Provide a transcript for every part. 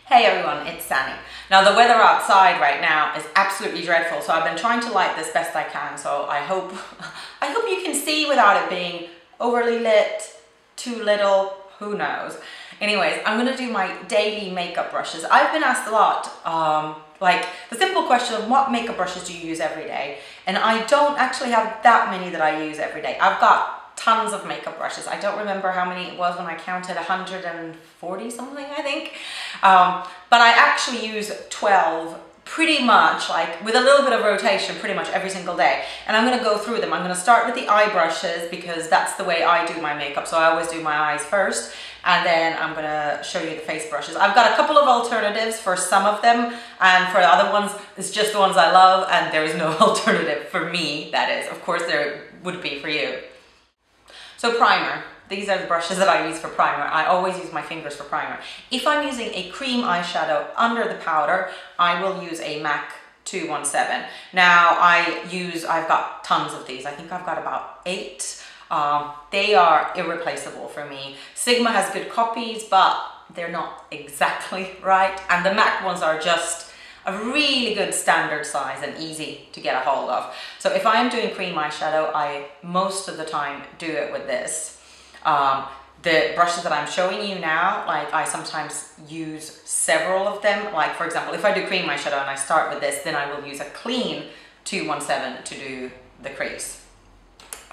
Hey everyone, it's Sani. Now the weather outside right now is absolutely dreadful, so I've been trying to light this best I can, so I hope you can see without it being overly lit, too little, who knows. Anyways, I'm gonna do my daily makeup brushes. I've been asked a lot, like the simple question of what makeup brushes do you use every day? And I don't actually have that many that I use every day. I've got tons of makeup brushes. I don't remember how many it was when I counted, 140 something, I think. But I actually use 12 pretty much, like with a little bit of rotation, pretty much every single day. And I'm gonna go through them. I'm gonna start with the eye brushes because that's the way I do my makeup. So I always do my eyes first, and then I'm gonna show you the face brushes. I've got a couple of alternatives for some of them, and for the other ones, it's just the ones I love, and there is no alternative for me, that is. Of course, there would be for you. So primer, these are the brushes that I use for primer. I always use my fingers for primer. If I'm using a cream eyeshadow under the powder, I will use a MAC 217. Now I've got tons of these. I think I've got about 8. They are irreplaceable for me. Sigma has good copies, but they're not exactly right. And the MAC ones are just a really good standard size and easy to get a hold of. So if I'm doing cream eyeshadow, I most of the time do it with this. The brushes that I'm showing you now, like I sometimes use several of them. Like for example, if I do cream eyeshadow and I start with this, then I will use a clean 217 to do the crease.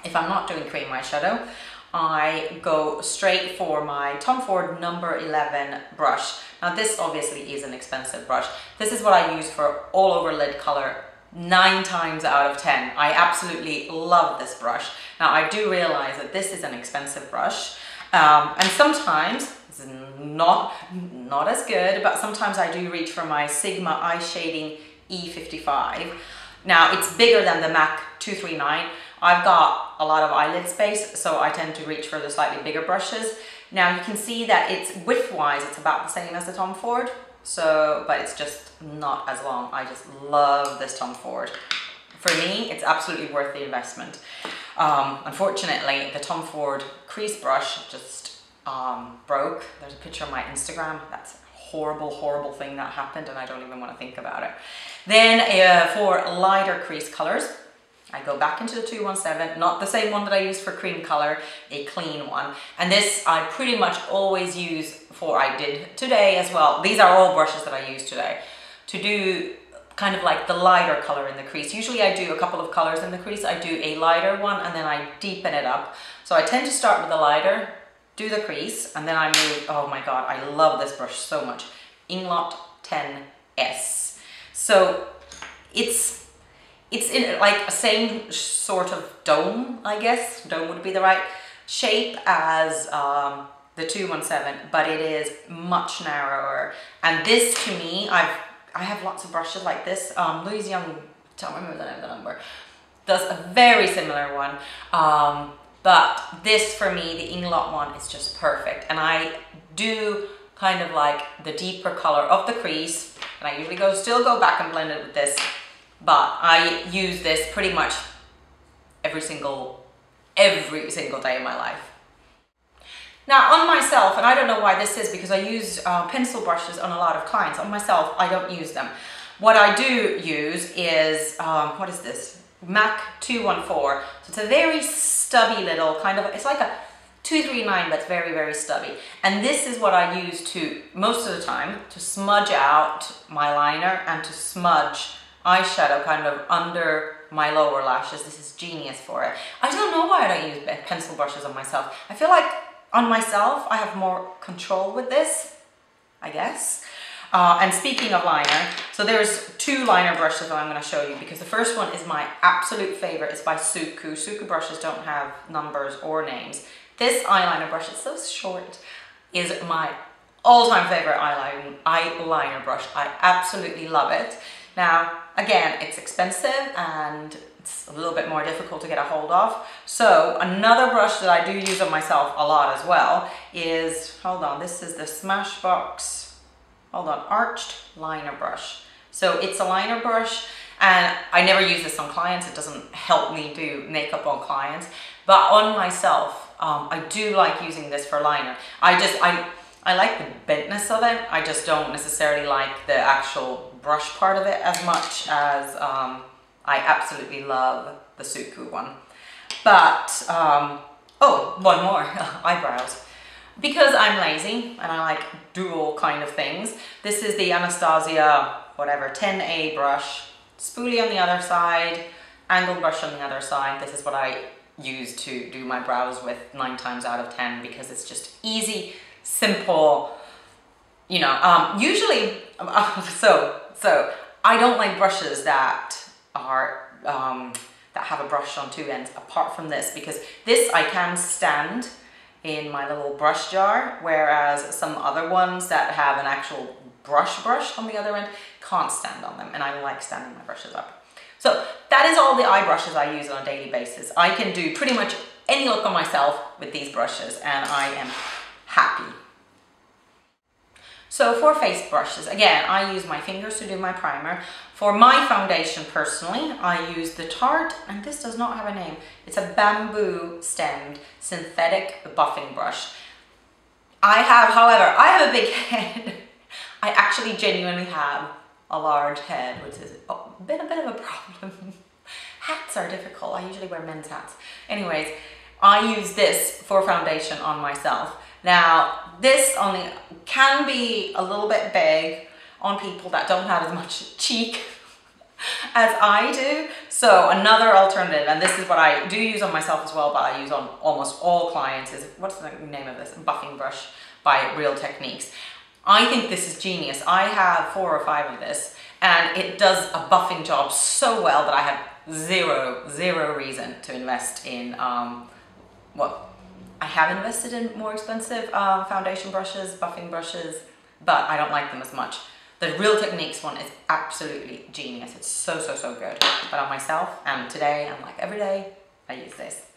If I'm not doing cream eyeshadow, I go straight for my Tom Ford number 11 brush. Now this obviously is an expensive brush. This is what I use for all over lid color 9 times out of 10. I absolutely love this brush. Now I do realize that this is an expensive brush, and sometimes it's not as good, but sometimes I do reach for my Sigma Eye Shading E55. Now it's bigger than the MAC 239. I've got a lot of eyelid space, so I tend to reach for the slightly bigger brushes. Now you can see that it's width-wise, it's about the same as the Tom Ford, but it's just not as long. I just love this Tom Ford. For me, it's absolutely worth the investment. Unfortunately, the Tom Ford crease brush just broke. There's a picture on my Instagram. That's a horrible, horrible thing that happened, and I don't even want to think about it. Then for lighter crease colors, I go back into the 217, not the same one that I use for cream color, a clean one. And this I pretty much always use for, I did today as well. These are all brushes that I use today to do kind of like the lighter color in the crease. Usually I do a couple of colors in the crease. I do a lighter one and then I deepen it up. So I tend to start with the lighter, do the crease, and then I move, oh my God, I love this brush so much. Inglot 10S. So it's in like a same sort of dome, I guess. Dome would be the right shape as the 217, but it is much narrower. And this to me, I have lots of brushes like this. Louise Young, don't remember the name of the number, does a very similar one. But this for me, the Inglot one, is just perfect. And I do kind of like the deeper color of the crease. And I usually still go back and blend it with this. But I use this pretty much every single day of my life. Now on myself, and I don't know why this is because I use pencil brushes on a lot of clients. On myself, I don't use them. What I do use is, what is this? MAC 214. So it's a very stubby little kind of, it's like a 239, but it's very, very stubby. And this is what I use to, most of the time, to smudge out my liner and to smudge eyeshadow kind of under my lower lashes. This is genius for it. I don't know why I don't use pencil brushes on myself. I feel like on myself I have more control with this, I guess. And speaking of liner, so there's 2 liner brushes that I'm going to show you because the first one is my absolute favorite. It's by Suqqu. Suqqu brushes don't have numbers or names. This eyeliner brush, it's so short, is my all-time favorite eyeliner brush. I absolutely love it. Now, again, it's expensive and it's a little bit more difficult to get a hold of. So another brush that I do use on myself a lot as well is, hold on, this is the Smashbox, hold on, arched liner brush. So it's a liner brush and I never use this on clients. It doesn't help me do makeup on clients, but on myself, I do like using this for liner. I like the bentness of it. I just don't necessarily like the actual brush part of it as much as I absolutely love the Suqqu one. But, oh, one more, eyebrows. Because I'm lazy and I like dual kind of things, this is the Anastasia, whatever, 10A brush, spoolie on the other side, angle brush on the other side. This is what I use to do my brows with 9 times out of 10 because it's just easy, simple, you know, usually, so I don't like brushes that are, that have a brush on 2 ends apart from this, because this I can stand in my little brush jar, whereas some other ones that have an actual brush on the other end can't stand on them, and I like standing my brushes up. So that is all the eye brushes I use on a daily basis. I can do pretty much any look on myself with these brushes and I am happy. So for face brushes, again, I use my fingers to do my primer. For my foundation personally, I use the Tarte, and this does not have a name. It's a bamboo stemmed synthetic buffing brush. I have, however, I have a big head. I actually genuinely have a large head, which is a bit of a problem. Hats are difficult. I usually wear men's hats. Anyways, I use this for foundation on myself. Now, this only can be a little bit big on people that don't have as much cheek as I do. So another alternative, and this is what I do use on myself as well, but I use on almost all clients, is, what's the name of this? Buffing brush by Real Techniques. I think this is genius. I have 4 or 5 of this, and it does a buffing job so well that I have zero reason to invest in, I have invested in more expensive foundation brushes, buffing brushes, but I don't like them as much. The Real Techniques one is absolutely genius. It's so good. But on myself, and today, and like every day, I use this.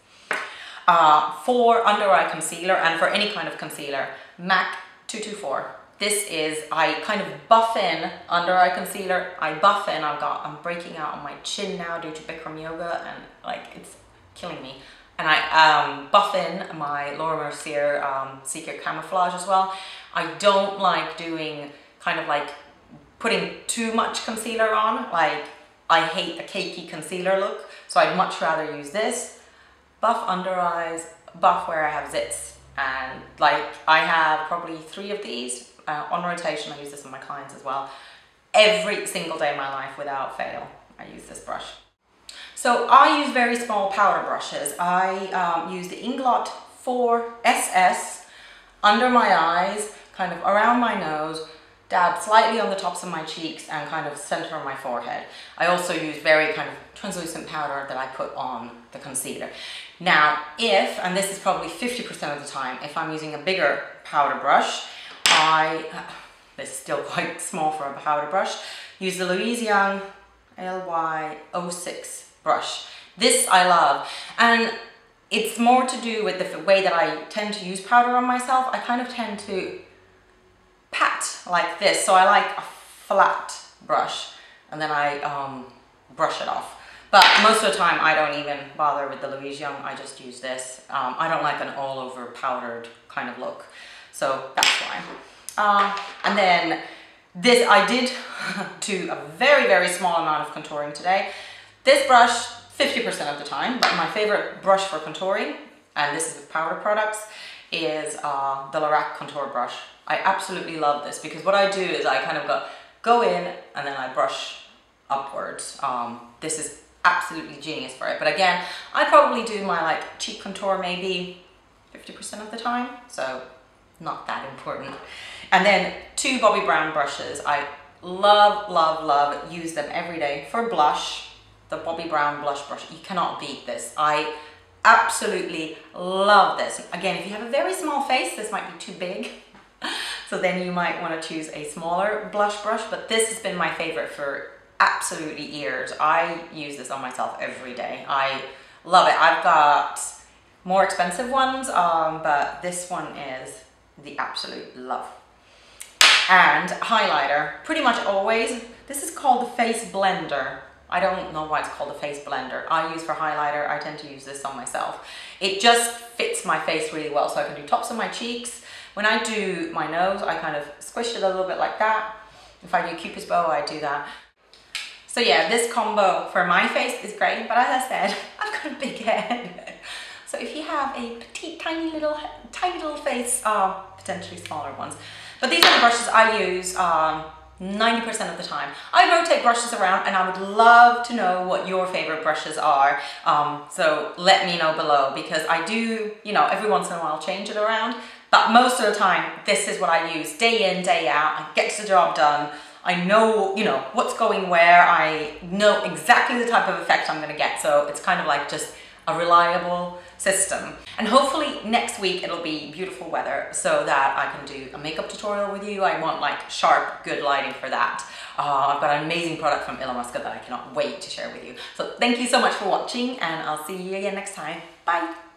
For under eye concealer, and for any kind of concealer, MAC 224. This is, I kind of buff in under eye concealer. I buff in, I'm breaking out on my chin now due to Bikram yoga, and like it's killing me. And I buff in my Laura Mercier Secret Camouflage as well. I don't like doing kind of like putting too much concealer on. Like, I hate a cakey concealer look, so I'd much rather use this. Buff under eyes, buff where I have zits. And like, I have probably 3 of these on rotation. I use this on my clients as well. Every single day of my life without fail, I use this brush. So I use very small powder brushes. I use the Inglot 4SS under my eyes, kind of around my nose, dab slightly on the tops of my cheeks, and kind of center of my forehead. I also use very kind of translucent powder that I put on the concealer. Now, if, and this is probably 50% of the time, if I'm using a bigger powder brush, this is still quite small for a powder brush, use the Louise LY06 brush. This I love, and it's more to do with the way that I tend to use powder on myself. I kind of tend to pat like this, so I like a flat brush, and then I brush it off. But most of the time I don't even bother with the Louise Young, I just use this. I don't like an all over powdered kind of look, so that's why. And then this I did do a very small amount of contouring today. This brush, 50% of the time, but my favorite brush for contouring, and this is with powder products, is the Lorac contour brush. I absolutely love this because what I do is I kind of go in and then I brush upwards. This is absolutely genius for it. But again, I probably do my like cheek contour maybe 50% of the time, so not that important. And then 2 Bobbi Brown brushes. I love, use them every day for blush. The Bobbi Brown blush brush, you cannot beat this. I absolutely love this. Again, if you have a very small face, this might be too big. So then you might want to choose a smaller blush brush, but this has been my favorite for absolutely years. I use this on myself every day. I love it. I've got more expensive ones, but this one is the absolute love. And highlighter, pretty much always. This is called the Face Blender. I don't know why it's called a face blender. I use for highlighter, I tend to use this on myself. It just fits my face really well, so I can do tops of my cheeks, When I do my nose, I kind of squish it a little bit like that. If I do Cupid's bow, I do that. So yeah, this combo for my face is great, but as I said, I've got a big head. So if you have a petite, tiny little face, potentially smaller ones. But these are the brushes I use 90% of the time. I rotate brushes around and I would love to know what your favorite brushes are. So let me know below, because I do, you know, every once in a while change it around. But most of the time, this is what I use day in, day out. I get the job done. I know, you know, what's going where. I know exactly the type of effect I'm gonna get. So it's kind of like just a reliable system. And hopefully next week it'll be beautiful weather so that I can do a makeup tutorial with you. I want like sharp, good lighting for that. I've got an amazing product from Illamasqua that I cannot wait to share with you. So thank you so much for watching, and I'll see you again next time. Bye.